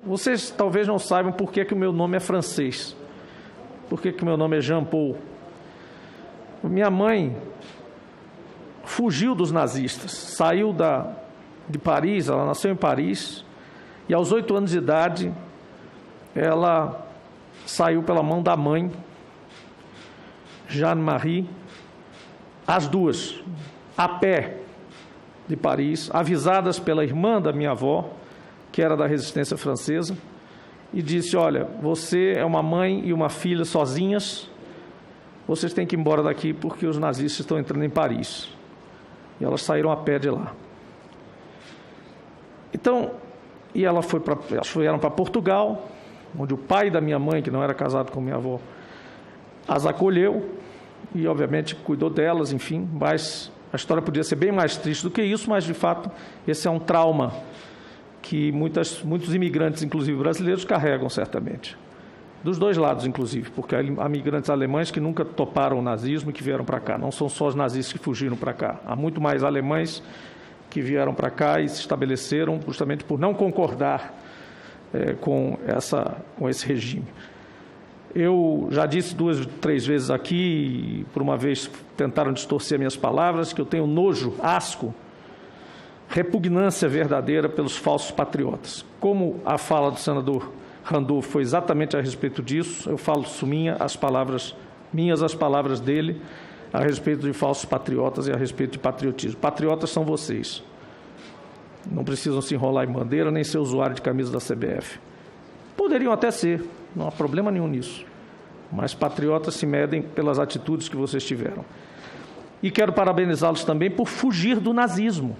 Vocês talvez não saibam por que o meu nome é francês. Por que o meu nome é Jean Paul? Minha mãe fugiu dos nazistas, saiu de Paris, ela nasceu em Paris, e aos 8 anos de idade, ela saiu pela mão da mãe, Jeanne-Marie, as duas, a pé de Paris, avisadas pela irmã da minha avó, que era da resistência francesa, e disse: olha, você é uma mãe e uma filha sozinhas, vocês têm que ir embora daqui porque os nazistas estão entrando em Paris. E elas saíram a pé de lá. Então, e elas vieram para Portugal, onde o pai da minha mãe, que não era casado com minha avó, as acolheu e, obviamente, cuidou delas, enfim, mas a história podia ser bem mais triste do que isso, mas, de fato, esse é um trauma que muitos imigrantes, inclusive brasileiros, carregam, certamente. Dos dois lados, inclusive, porque há imigrantes alemães que nunca toparam o nazismo e que vieram para cá. Não são só os nazistas que fugiram para cá. Há muito mais alemães que vieram para cá e se estabeleceram justamente por não concordar com esse regime. Eu já disse 2, 3 vezes aqui, e por uma vez tentaram distorcer minhas palavras, que eu tenho nojo, asco, repugnância verdadeira pelos falsos patriotas. Como a fala do senador Randolph foi exatamente a respeito disso, eu falo as palavras dele, a respeito de falsos patriotas e a respeito de patriotismo. Patriotas são vocês. Não precisam se enrolar em bandeira, nem ser usuário de camisa da CBF. Poderiam até ser, não há problema nenhum nisso. Mas patriotas se medem pelas atitudes que vocês tiveram. E quero parabenizá-los também por fugir do nazismo.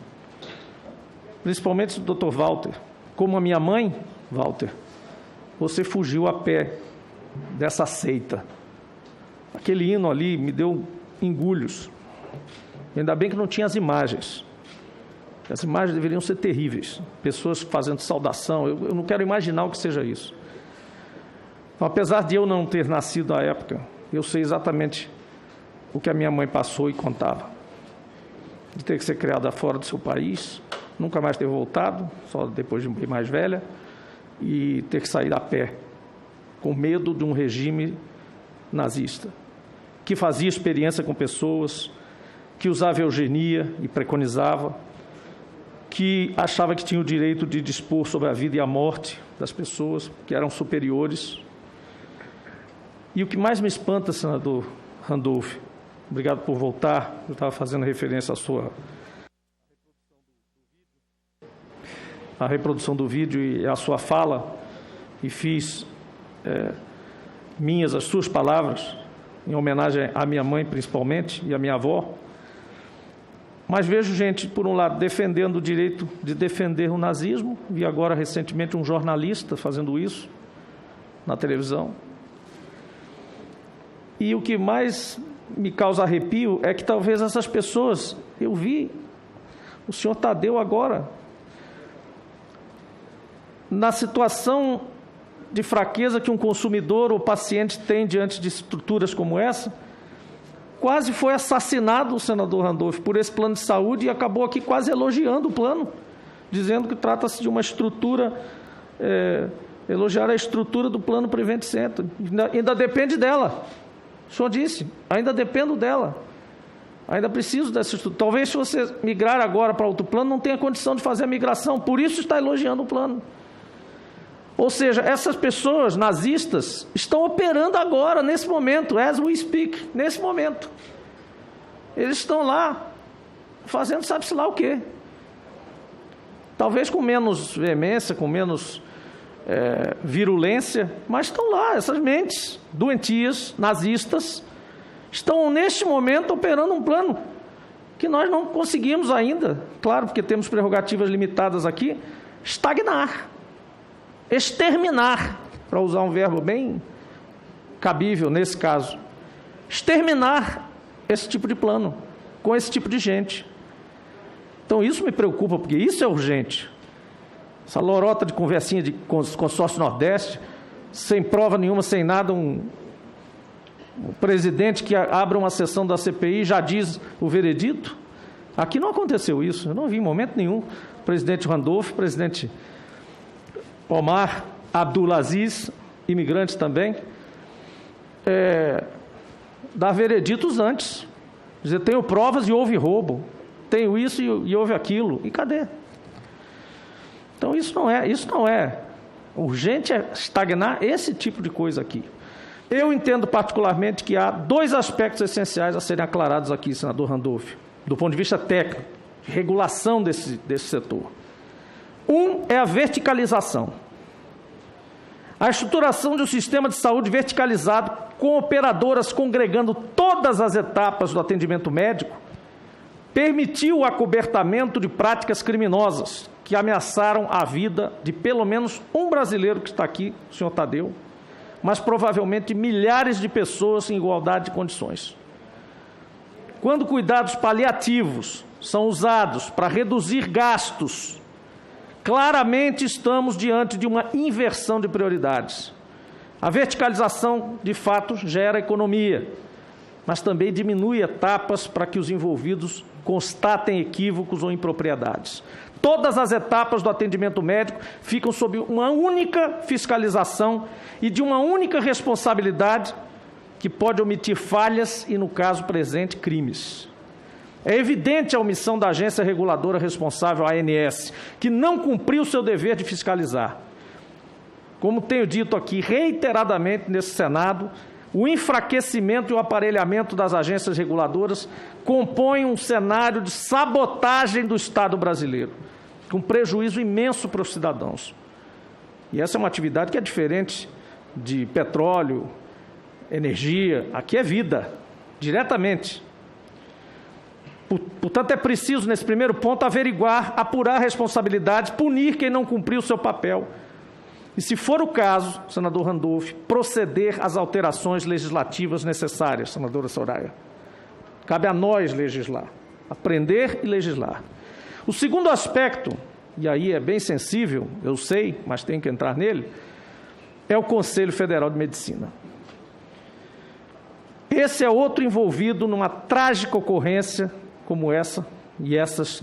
Principalmente o Dr. Walter. Como a minha mãe, Walter, você fugiu a pé dessa seita. Aquele hino ali me deu engulhos. Ainda bem que não tinha as imagens. As imagens deveriam ser terríveis. Pessoas fazendo saudação. Eu não quero imaginar o que seja isso. Então, apesar de eu não ter nascido à época, eu sei exatamente o que a minha mãe passou e contava. De ter que ser criada fora do seu país, nunca mais ter voltado, só depois de bem mais velha, e ter que sair a pé, com medo de um regime nazista, que fazia experiência com pessoas, que usava eugenia e preconizava, que achava que tinha o direito de dispor sobre a vida e a morte das pessoas, que eram superiores. E o que mais me espanta, senador Randolph, obrigado por voltar, eu estava fazendo referência à reprodução do vídeo e à sua fala, e fiz minhas as suas palavras, em homenagem à minha mãe, principalmente, e à minha avó. Mas vejo gente, por um lado, defendendo o direito de defender o nazismo, vi agora recentemente um jornalista fazendo isso na televisão. E o que mais me causa arrepio é que talvez essas pessoas, eu vi o senhor Tadeu agora, na situação de fraqueza que um consumidor ou paciente tem diante de estruturas como essa, quase foi assassinado o senador Randolph por esse plano de saúde e acabou aqui quase elogiando o plano, dizendo que trata-se de uma estrutura, elogiar a estrutura do plano Prevent Center. Ainda depende dela. O senhor disse, ainda dependo dela. Ainda preciso dessa estrutura. Talvez se você migrar agora para outro plano, não tenha condição de fazer a migração, por isso está elogiando o plano. Ou seja, essas pessoas nazistas estão operando agora, nesse momento, as we speak, nesse momento. Eles estão lá, fazendo sabe-se lá o quê. Talvez com menos veemência, com menos virulência, mas estão lá, essas mentes doentias, nazistas, estão neste momento operando um plano que nós não conseguimos ainda, claro, porque temos prerrogativas limitadas aqui, estagnar, exterminar, para usar um verbo bem cabível nesse caso, exterminar esse tipo de plano, com esse tipo de gente. Então isso me preocupa, porque isso é urgente. Essa lorota de conversinha de consórcio Nordeste, sem prova nenhuma, sem nada, um presidente que abre uma sessão da CPI já diz o veredito. Aqui não aconteceu isso, eu não vi em momento nenhum. O presidente Randolph, o presidente Omar Abdulaziz, imigrantes também, dar vereditos antes. Dizer, tenho provas e houve roubo, tenho isso e houve aquilo. E cadê? Então isso não é urgente, é estagnar esse tipo de coisa aqui. Eu entendo particularmente que há dois aspectos essenciais a serem aclarados aqui, senador Randolph, do ponto de vista técnico, de regulação desse setor. Um é a verticalização. A estruturação de um sistema de saúde verticalizado, com operadoras congregando todas as etapas do atendimento médico, permitiu o acobertamento de práticas criminosas que ameaçaram a vida de pelo menos um brasileiro que está aqui, o senhor Tadeu, mas provavelmente milhares de pessoas em igualdade de condições. Quando cuidados paliativos são usados para reduzir gastos, claramente estamos diante de uma inversão de prioridades. A verticalização, de fato, gera economia, mas também diminui etapas para que os envolvidos constatem equívocos ou impropriedades. Todas as etapas do atendimento médico ficam sob uma única fiscalização e de uma única responsabilidade que pode omitir falhas e, no caso presente, crimes. É evidente a omissão da agência reguladora responsável, a ANS, que não cumpriu seu dever de fiscalizar. Como tenho dito aqui reiteradamente nesse Senado, o enfraquecimento e o aparelhamento das agências reguladoras compõem um cenário de sabotagem do Estado brasileiro, com prejuízo imenso para os cidadãos. E essa é uma atividade que é diferente de petróleo, energia, aqui é vida, diretamente. Portanto, é preciso, nesse primeiro ponto, averiguar, apurar responsabilidades, punir quem não cumpriu o seu papel. E, se for o caso, senador Randolph, proceder às alterações legislativas necessárias, senadora Soraya. Cabe a nós legislar, aprender e legislar. O segundo aspecto, e aí é bem sensível, eu sei, mas tenho que entrar nele, é o Conselho Federal de Medicina. Esse é outro envolvido numa trágica ocorrência como essa e essas,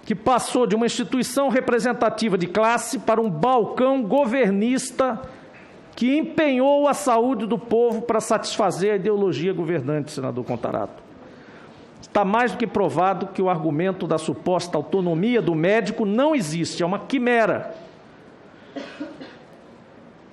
que passou de uma instituição representativa de classe para um balcão governista que empenhou a saúde do povo para satisfazer a ideologia governante, senador Contarato. Está mais do que provado que o argumento da suposta autonomia do médico não existe, é uma quimera.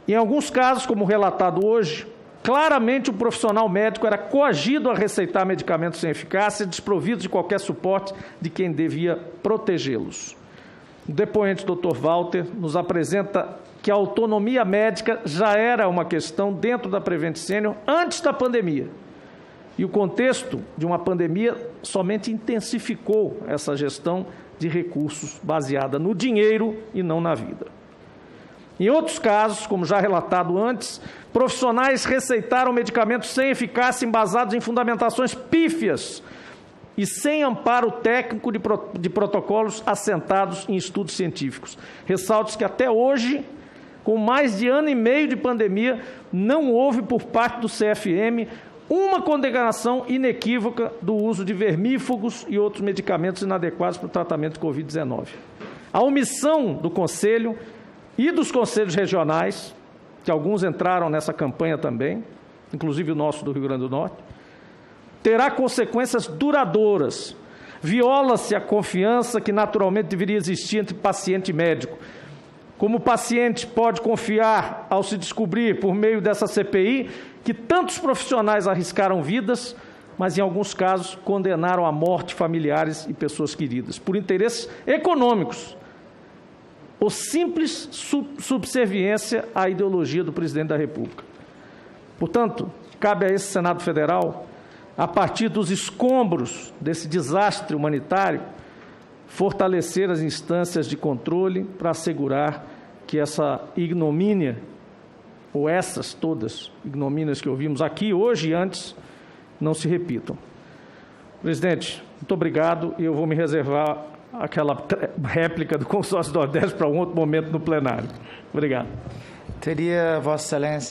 Em alguns casos, como relatado hoje, claramente o profissional médico era coagido a receitar medicamentos sem eficácia, desprovidos de qualquer suporte de quem devia protegê-los. O depoente Dr. Walter nos apresenta que a autonomia médica já era uma questão dentro da Prevent Senior antes da pandemia. E o contexto de uma pandemia somente intensificou essa gestão de recursos baseada no dinheiro e não na vida. Em outros casos, como já relatado antes, profissionais receitaram medicamentos sem eficácia embasados em fundamentações pífias e sem amparo técnico de protocolos assentados em estudos científicos. Ressalto que até hoje, com mais de ano e meio de pandemia, não houve por parte do CFM uma condenação inequívoca do uso de vermífugos e outros medicamentos inadequados para o tratamento de Covid-19. A omissão do Conselho e dos conselhos regionais, que alguns entraram nessa campanha também, inclusive o nosso do Rio Grande do Norte, terá consequências duradouras. Viola-se a confiança que naturalmente deveria existir entre paciente e médico. Como o paciente pode confiar ao se descobrir, por meio dessa CPI, que tantos profissionais arriscaram vidas, mas em alguns casos condenaram à morte familiares e pessoas queridas, por interesses econômicos, ou simples subserviência à ideologia do presidente da República. Portanto, cabe a esse Senado Federal, a partir dos escombros desse desastre humanitário, fortalecer as instâncias de controle para assegurar que essa ignomínia, ou essas todas ignomínias que ouvimos aqui hoje e antes, não se repitam. Presidente, muito obrigado e eu vou me reservar aquela réplica do consórcio do Nordeste para um outro momento no plenário. Obrigado. Teria Vossa Excelência